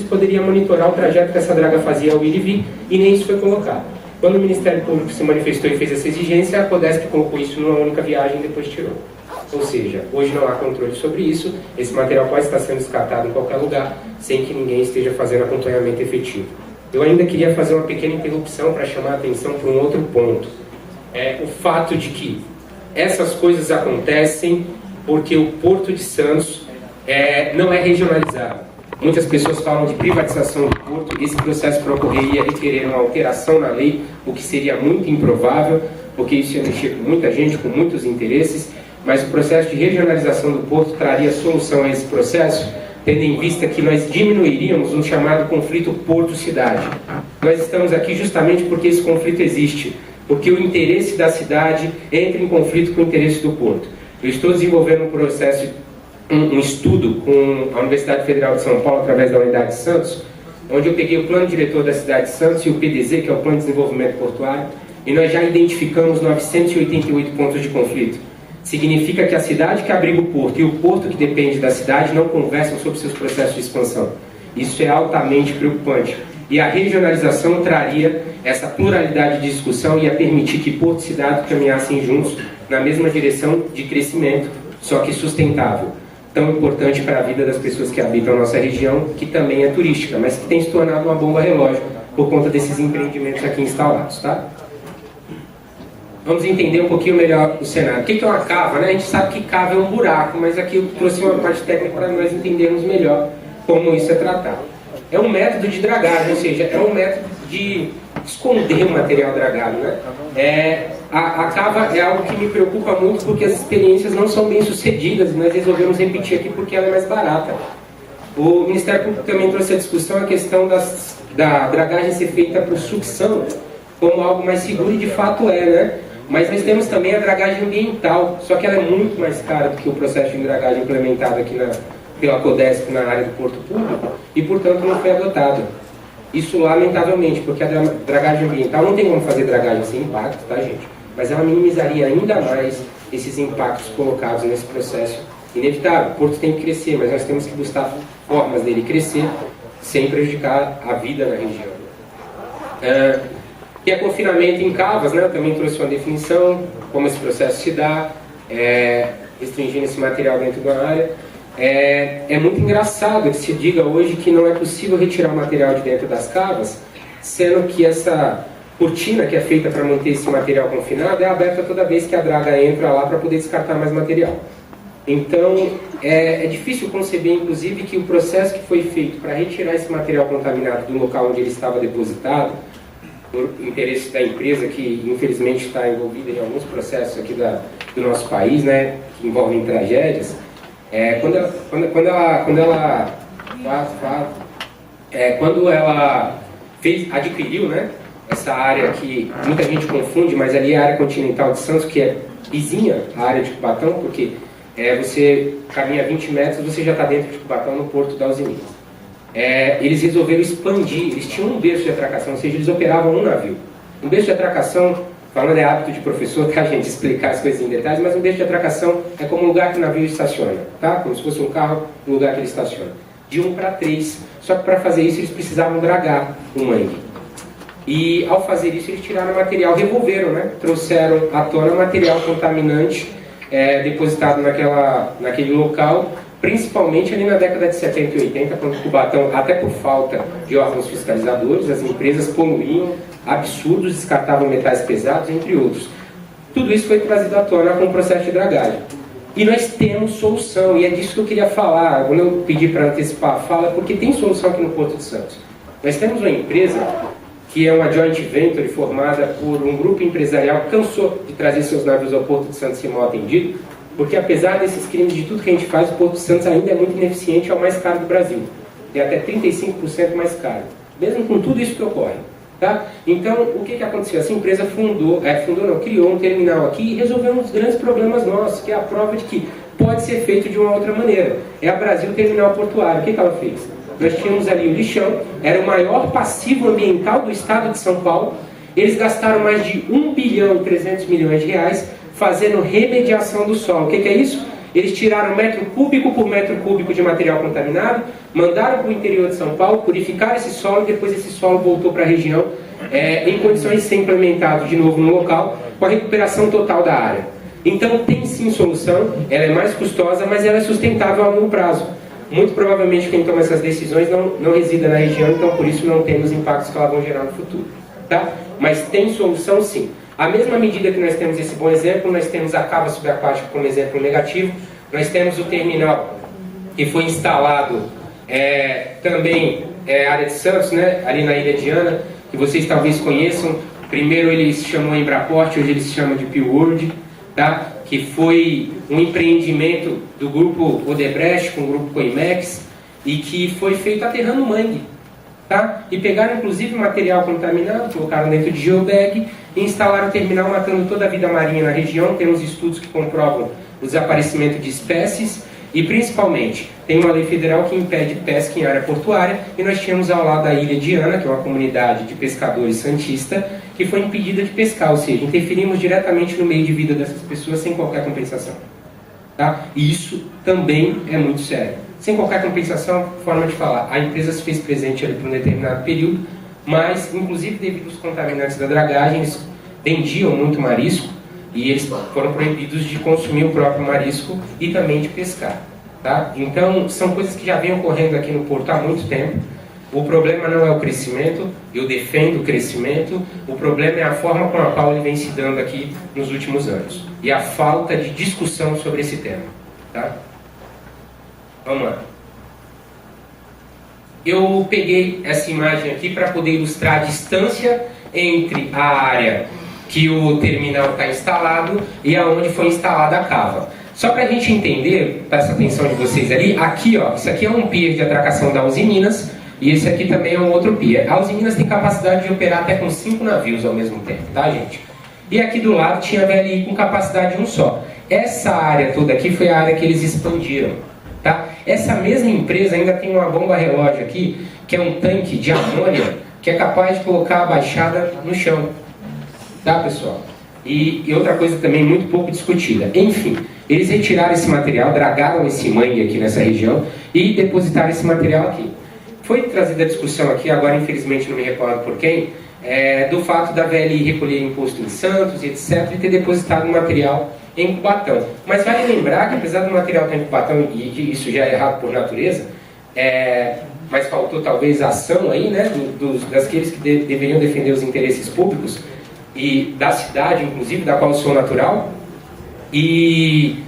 poderia monitorar o trajeto que essa draga fazia ao ir e vir, e nem isso foi colocado. Quando o Ministério Público se manifestou e fez essa exigência, a Codesp colocou isso numa única viagem e depois tirou. Ou seja, hoje não há controle sobre isso, esse material pode estar sendo descartado em qualquer lugar, sem que ninguém esteja fazendo acompanhamento efetivo. Eu ainda queria fazer uma pequena interrupção para chamar a atenção para um outro ponto. O fato de que essas coisas acontecem porque o Porto de Santos não é regionalizado. Muitas pessoas falam de privatização do porto. Esse processo para ocorrer ia requerer uma alteração na lei, o que seria muito improvável, porque isso ia mexer com muita gente, com muitos interesses, mas o processo de regionalização do porto traria solução a esse processo, tendo em vista que nós diminuiríamos um chamado conflito porto-cidade. Nós estamos aqui justamente porque esse conflito existe, porque o interesse da cidade entra em conflito com o interesse do porto. Eu estou desenvolvendo um processo, um estudo com a Universidade Federal de São Paulo, através da Unidade de Santos, onde eu peguei o plano diretor da cidade de Santos e o PDZ, que é o Plano de Desenvolvimento Portuário, e nós já identificamos 988 pontos de conflito. Significa que a cidade que abriga o porto e o porto que depende da cidade não conversam sobre seus processos de expansão. Isso é altamente preocupante. E a regionalização traria essa pluralidade de discussão e ia permitir que porto e cidade caminhassem juntos na mesma direção de crescimento, só que sustentável. Tão importante para a vida das pessoas que habitam a nossa região, que também é turística, mas que tem se tornado uma bomba relógio por conta desses empreendimentos aqui instalados, tá? Vamos entender um pouquinho melhor o cenário. O que é uma cava, né? A gente sabe que cava é um buraco, mas aqui eu trouxe uma parte técnica para nós entendermos melhor como isso é tratado. É um método de dragagem, ou seja, é um método de esconder o material dragado, né? A cava é algo que me preocupa muito porque as experiências não são bem sucedidas e nós resolvemos repetir aqui porque ela é mais barata. O Ministério Público também trouxe a discussão a questão da dragagem ser feita por sucção como algo mais seguro, e de fato né? Mas nós temos também a dragagem ambiental, só que ela é muito mais cara do que o processo de dragagem implementado aqui pela Codesp na área do porto público e, portanto, não foi adotado. Isso lamentavelmente, porque a dragagem ambiental não tem como fazer dragagem sem impacto, tá, gente? Mas ela minimizaria ainda mais esses impactos colocados nesse processo inevitável. O porto tem que crescer, mas nós temos que buscar formas dele crescer sem prejudicar a vida na região. Que é confinamento em cavas, né? Eu também trouxe uma definição, como esse processo se dá, restringindo esse material dentro da área. É muito engraçado que se diga hoje que não é possível retirar o material de dentro das cavas, sendo que essa cortina que é feita para manter esse material confinado é aberta toda vez que a draga entra lá para poder descartar mais material. Então, é difícil conceber, inclusive, que o processo que foi feito para retirar esse material contaminado do local onde ele estava depositado, por interesse da empresa, que infelizmente está envolvida em alguns processos aqui do nosso país, né, que envolvem tragédias, quando ela adquiriu, né, essa área que muita gente confunde, mas ali é a área continental de Santos, que é vizinha à área de Cubatão, porque você caminha 20 metros, você já está dentro de Cubatão, no porto da Alzeminas. Eles resolveram expandir, eles tinham um berço de atracação, ou seja, eles operavam um navio. Um berço de atracação, falando é hábito de professor, tá, gente, explicar as coisas em detalhes, mas um berço de atracação é como um lugar que o navio estaciona, tá? Como se fosse um carro, um lugar que ele estaciona. De 1 para 3, só que para fazer isso eles precisavam dragar o mangue. E ao fazer isso eles tiraram o material, revolveram, né? Trouxeram à tona material contaminante depositado naquele local, principalmente ali na década de 70 e 80, quando Cubatão, até por falta de órgãos fiscalizadores, as empresas poluíam absurdos, descartavam metais pesados, entre outros. Tudo isso foi trazido à tona com o processo de dragagem. E nós temos solução, e é disso que eu queria falar. Quando eu pedi para antecipar a fala, porque tem solução aqui no Porto de Santos. Nós temos uma empresa que é uma joint venture formada por um grupo empresarial que cansou de trazer seus navios ao Porto de Santos sem mal atendido, porque apesar desses crimes, de tudo que a gente faz, o Porto de Santos ainda é muito ineficiente, é o mais caro do Brasil. É até 35% mais caro, mesmo com tudo isso que ocorre. Tá? Então, o que aconteceu? Essa empresa criou um terminal aqui e resolveu um dos grandes problemas nossos, que é a prova de que pode ser feito de uma outra maneira. É a Brasil Terminal Portuário. O que ela fez? Nós tínhamos ali o lixão, era o maior passivo ambiental do estado de São Paulo. Eles gastaram mais de 1 bilhão e 300 milhões de reais fazendo remediação do solo. O que é isso? Eles tiraram metro cúbico por metro cúbico de material contaminado, mandaram para o interior de São Paulo, purificaram esse solo, e depois esse solo voltou para a região em condições de ser implementado de novo no local, com a recuperação total da área. Então tem sim solução, ela é mais custosa, mas ela é sustentável a longo prazo. Muito provavelmente quem toma essas decisões não resida na região, então por isso não temos impactos que elas vão gerar no futuro. Tá? Mas tem solução sim. À mesma medida que nós temos esse bom exemplo, nós temos a cava subaquática como exemplo negativo, nós temos o terminal que foi instalado também área de Santos, né, ali na Ilha de Ana, que vocês talvez conheçam. Primeiro ele se chamou Embraport, hoje ele se chama de P-World, tá? Que foi um empreendimento do grupo Odebrecht com o grupo Coimex e que foi feito aterrando mangue. Tá? E pegaram inclusive material contaminado, colocaram dentro de geobag e instalaram o terminal matando toda a vida marinha na região. Temos estudos que comprovam o desaparecimento de espécies e principalmente tem uma lei federal que impede pesca em área portuária e nós tínhamos ao lado a Ilha de Ana, que é uma comunidade de pescadores santista, que foi impedida de pescar, ou seja, interferimos diretamente no meio de vida dessas pessoas sem qualquer compensação. Tá? E isso também é muito sério. Sem qualquer compensação, forma de falar, a empresa se fez presente ali por um determinado período, mas, inclusive devido aos contaminantes da dragagem, eles vendiam muito marisco e eles foram proibidos de consumir o próprio marisco e também de pescar. Tá? Então, são coisas que já vêm ocorrendo aqui no Porto há muito tempo. O problema não é o crescimento, eu defendo o crescimento, o problema é a forma com a qual ele vem se dando aqui nos últimos anos e a falta de discussão sobre esse tema. Tá? Vamos lá. Eu peguei essa imagem aqui para poder ilustrar a distância entre a área que o terminal está instalado e aonde foi instalada a cava. Só para a gente entender, presta atenção de vocês ali, aqui ó, isso aqui é um pier de atracação da Uzi Minas e esse aqui também é um outro pier. A Uzi Minas tem capacidade de operar até com 5 navios ao mesmo tempo, tá gente? E aqui do lado tinha a VLI com capacidade de um só. Essa área toda aqui foi a área que eles expandiram. Tá? Essa mesma empresa ainda tem uma bomba relógio aqui, que é um tanque de amônia, que é capaz de colocar a baixada no chão. Tá, pessoal? E outra coisa também muito pouco discutida. Enfim, eles retiraram esse material, dragaram esse mangue aqui nessa região e depositaram esse material aqui. Foi trazida a discussão aqui, agora infelizmente não me recordo por quem, do fato da VLI recolher imposto em Santos e etc. e ter depositado o material em Cubatão. Mas vale lembrar que apesar do material estar em Cubatão e que isso já é errado por natureza, mas faltou talvez a ação aí, né, daqueles que deveriam defender os interesses públicos e da cidade, inclusive, da qual sou natural, e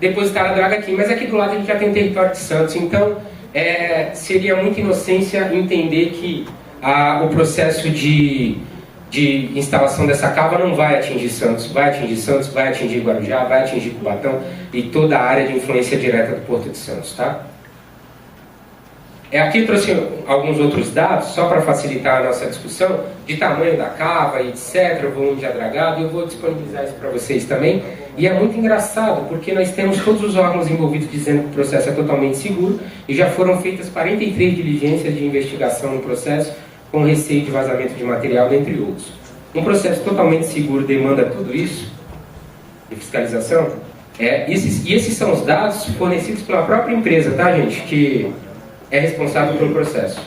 depositaram a draga aqui. Mas aqui do lado a gente já tem o território de Santos, então seria muita inocência entender que o processo de instalação dessa cava não vai atingir Santos, vai atingir Guarujá, vai atingir Cubatão e toda a área de influência direta do Porto de Santos, tá? Aqui eu trouxe alguns outros dados, só para facilitar a nossa discussão, de tamanho da cava, etc., volume de adragado, e eu vou disponibilizar isso para vocês também. E é muito engraçado, porque nós temos todos os órgãos envolvidos dizendo que o processo é totalmente seguro, e já foram feitas 43 diligências de investigação no processo, com receio de vazamento de material, dentre outros. Um processo totalmente seguro demanda tudo isso, de fiscalização, e esses são os dados fornecidos pela própria empresa, tá, gente, que é responsável pelo processo.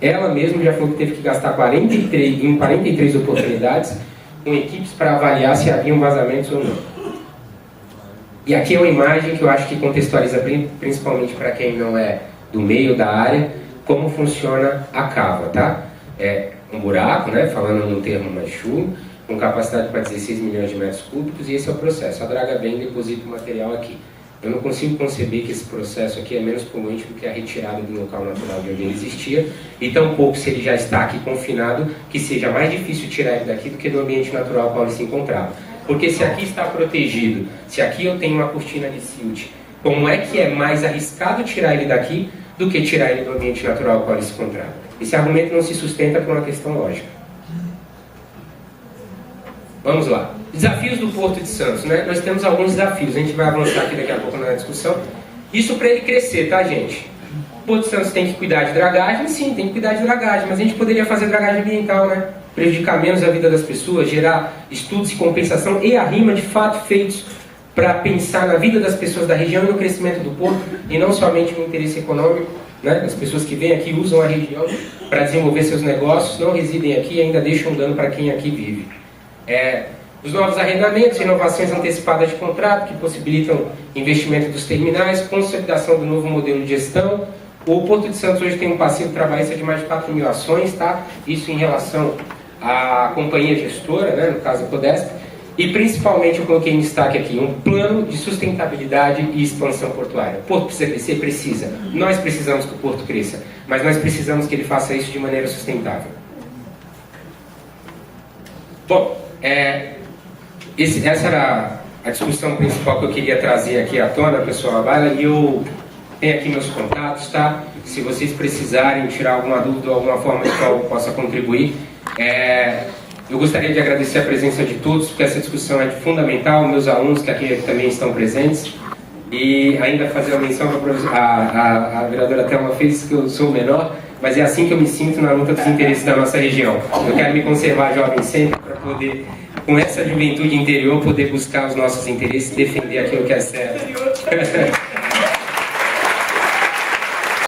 Ela mesma já falou que teve que gastar 43 oportunidades com equipes para avaliar se haviam vazamentos ou não. E aqui é uma imagem que eu acho que contextualiza principalmente para quem não é do meio da área, como funciona a cava, tá? É um buraco, né, falando no termo mais chulo, com capacidade para 16 milhões de metros cúbicos, e esse é o processo. A draga vem e deposita o material aqui. Eu não consigo conceber que esse processo aqui é menos poluente do que a retirada do local natural de onde ele existia, e tampouco, se ele já está aqui confinado, que seja mais difícil tirar ele daqui do que do ambiente natural ao qual ele se encontrava. Porque se aqui está protegido, se aqui eu tenho uma cortina de silt, como é que é mais arriscado tirar ele daqui do que tirar ele do ambiente natural ao qual ele se encontrava? Esse argumento não se sustenta por uma questão lógica. Vamos lá. Desafios do Porto de Santos, né? Nós temos alguns desafios, a gente vai avançar aqui daqui a pouco na discussão. Isso para ele crescer, tá, gente? O Porto de Santos tem que cuidar de dragagem? Sim, tem que cuidar de dragagem, mas a gente poderia fazer dragagem ambiental, né? Prejudicar menos a vida das pessoas, gerar estudos de compensação e arrima de fato feitos para pensar na vida das pessoas da região e no crescimento do porto, e não somente no interesse econômico, né? As pessoas que vêm aqui usam a região para desenvolver seus negócios, não residem aqui e ainda deixam um dano para quem aqui vive. Os novos arrendamentos, inovações antecipadas de contrato que possibilitam investimento dos terminais, consolidação do novo modelo de gestão. O Porto de Santos hoje tem um passivo trabalhista de mais de 4 mil ações, tá? Isso em relação à companhia gestora, né? No caso a Codesp. E principalmente eu coloquei em destaque aqui um plano de sustentabilidade e expansão portuária. O Porto precisa crescer? Precisa. Nós precisamos que o Porto cresça, mas nós precisamos que ele faça isso de maneira sustentável. Bom, essa era a discussão principal que eu queria trazer aqui à tona, pessoal. E eu tenho aqui meus contatos, tá? Se vocês precisarem tirar alguma dúvida ou alguma forma de qual eu possa contribuir, eu gostaria de agradecer a presença de todos, porque essa discussão é fundamental, meus alunos que aqui também estão presentes, e ainda fazer uma menção a vereadora Thelma fez que eu sou o menor, mas é assim que eu me sinto na luta dos interesses da nossa região. Eu quero me conservar jovem sempre para poder, com essa juventude interior, poder buscar os nossos interesses e defender aquilo que é certo.